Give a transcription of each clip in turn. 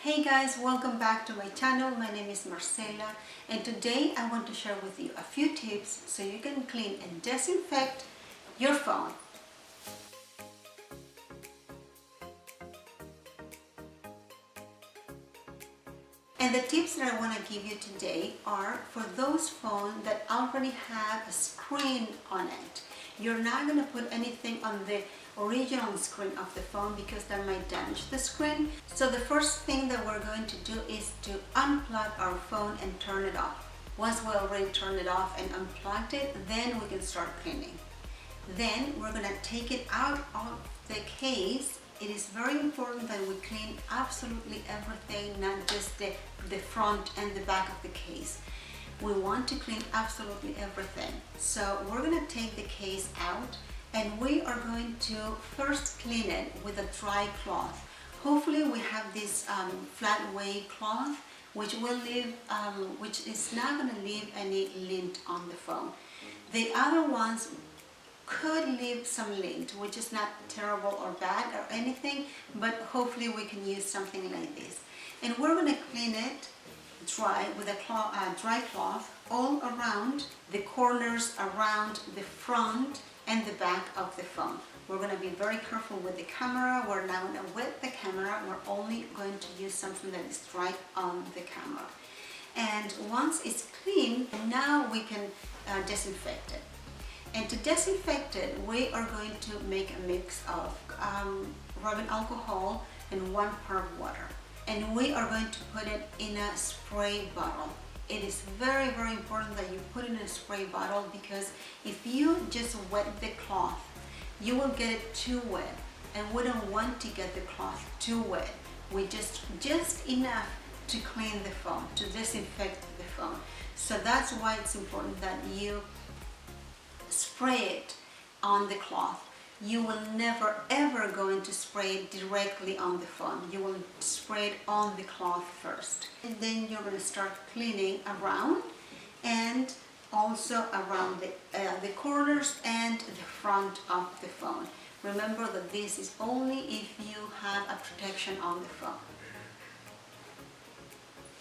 Hey guys, welcome back to my channel. My name is Marcela and today I want to share with you a few tips so you can clean and disinfect your phone. And the tips that I want to give you today are for those phones that already have a screen on it. You're not going to put anything on the original screen of the phone because that might damage the screen. So the first thing that we're going to do is to unplug our phone and turn it off. Once we already turned it off and unplugged it, then we can start cleaning. Then we're going to take it out of the case. It is very important that we clean absolutely everything, not just the front and the back of the case. We want to clean absolutely everything. So we're going to take the case out and we are going to first clean it with a dry cloth. Hopefully we have this flat weight cloth which is not going to leave any lint on the phone. The other ones could leave some lint, which is not terrible or bad or anything, but hopefully we can use something like this. And we're going to clean it dry with a dry cloth all around the corners, around the front and the back of the phone. We're going to be very careful with the camera. We're not going to wet the camera. We're only going to use something that is dry on the camera. And once it's clean, now we can disinfect it. And to disinfect it, we are going to make a mix of rubbing alcohol and 1 part water. And we are going to put it in a spray bottle. It is very, very important that you put it in a spray bottle because if you just wet the cloth, you will get it too wet. And we don't want to get the cloth too wet. We just enough to clean the phone, to disinfect the phone. So that's why it's important that you spray it on the cloth. You will never ever going to spray it directly on the phone. You will spray it on the cloth first. And then you're going to start cleaning around and also around the corners and the front of the phone. Remember that this is only if you have a protection on the phone.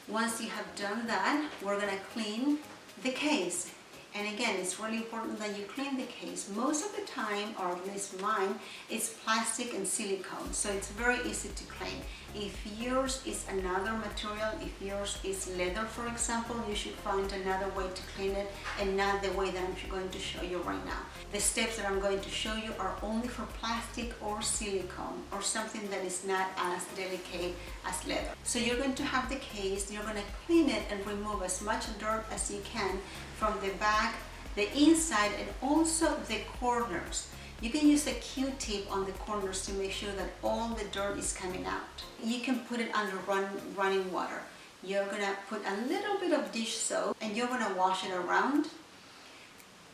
Once you have done that, we're going to clean the case. And again, it's really important that you clean the case. Most of the time, or at least mine, it's plastic and silicone, so it's very easy to clean. If yours is another material, if yours is leather, for example, you should find another way to clean it and not the way that I'm going to show you right now. The steps that I'm going to show you are only for plastic or silicone or something that is not as delicate as leather. So you're going to have the case, you're going to clean it and remove as much dirt as you can from the back, the inside, and also the corners. You can use a Q-tip on the corners to make sure that all the dirt is coming out. You can put it under running water. You're gonna put a little bit of dish soap and you're gonna wash it around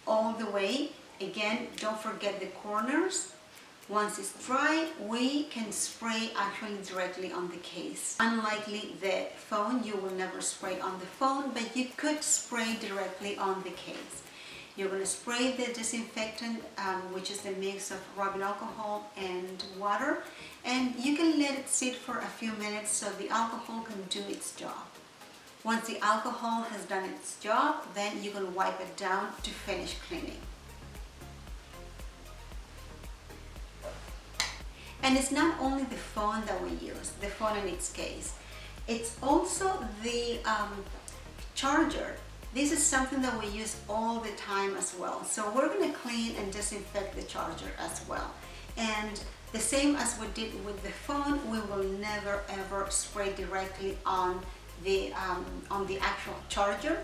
all the way. Again, don't forget the corners. Once it's dry, we can spray actually directly on the case. Unlikely the phone, you will never spray on the phone, but you could spray directly on the case. You're going to spray the disinfectant, which is the mix of rubbing alcohol and water, and you can let it sit for a few minutes so the alcohol can do its job. Once the alcohol has done its job, then you can wipe it down to finish cleaning. And it's not only the phone that we use, the phone in its case. It's also the charger. This is something that we use all the time as well. So we're going to clean and disinfect the charger as well. And the same as we did with the phone, we will never ever spray directly on the actual charger.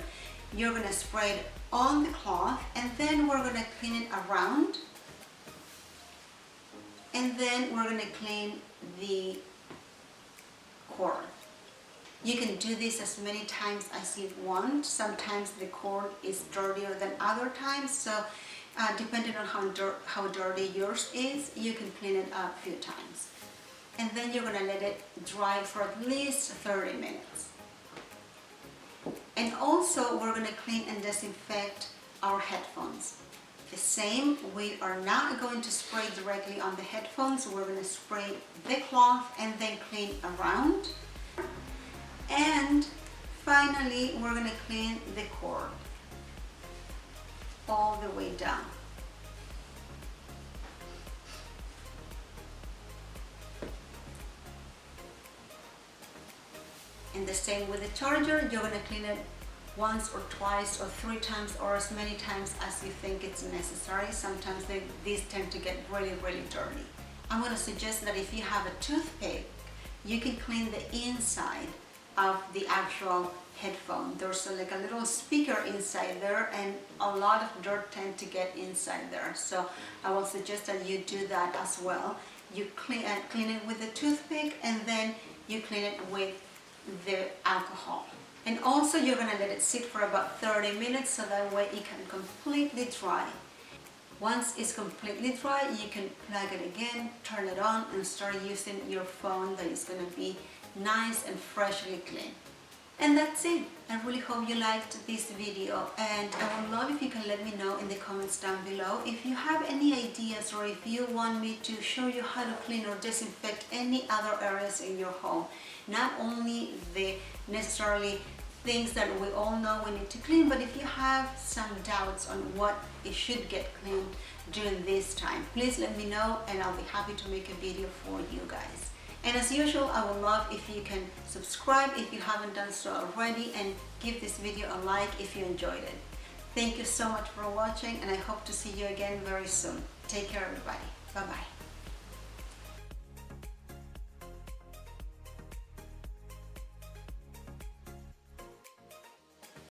You're going to spray it on the cloth and then we're going to clean it around. And then we're going to clean the cord. You can do this as many times as you want. Sometimes the cord is dirtier than other times, so depending on how dirty yours is, you can clean it a few times. And then you're going to let it dry for at least 30 minutes. And also we're going to clean and disinfect our headphones. The same, we are not going to spray directly on the headphones. We're going to spray the cloth and then clean around. finally, we're gonna clean the cord all the way down. And the same with the charger, you're gonna clean it once or twice or 3 times or as many times as you think it's necessary. Sometimes these tend to get really, really dirty. I'm gonna suggest that if you have a toothpick, you can clean the inside of the actual headphone. There's like a little speaker inside there, and a lot of dirt tend to get inside there. So I will suggest that you do that as well. You clean it with a toothpick, and then you clean it with the alcohol. And also you're gonna let it sit for about 30 minutes so that way it can completely dry. Once it's completely dry, you can plug it again, turn it on, and start using your phone that is gonna be nice and freshly clean. And that's it. I really hope you liked this video, and I would love if you can let me know in the comments down below if you have any ideas, or if you want me to show you how to clean or disinfect any other areas in your home. Not only the necessarily things that we all know we need to clean, but if you have some doubts on what it should get cleaned during this time, please let me know, and I'll be happy to make a video for you guys. And as usual, I would love if you can subscribe if you haven't done so already, and give this video a like if you enjoyed it. Thank you so much for watching, and I hope to see you again very soon. Take care, everybody. Bye-bye.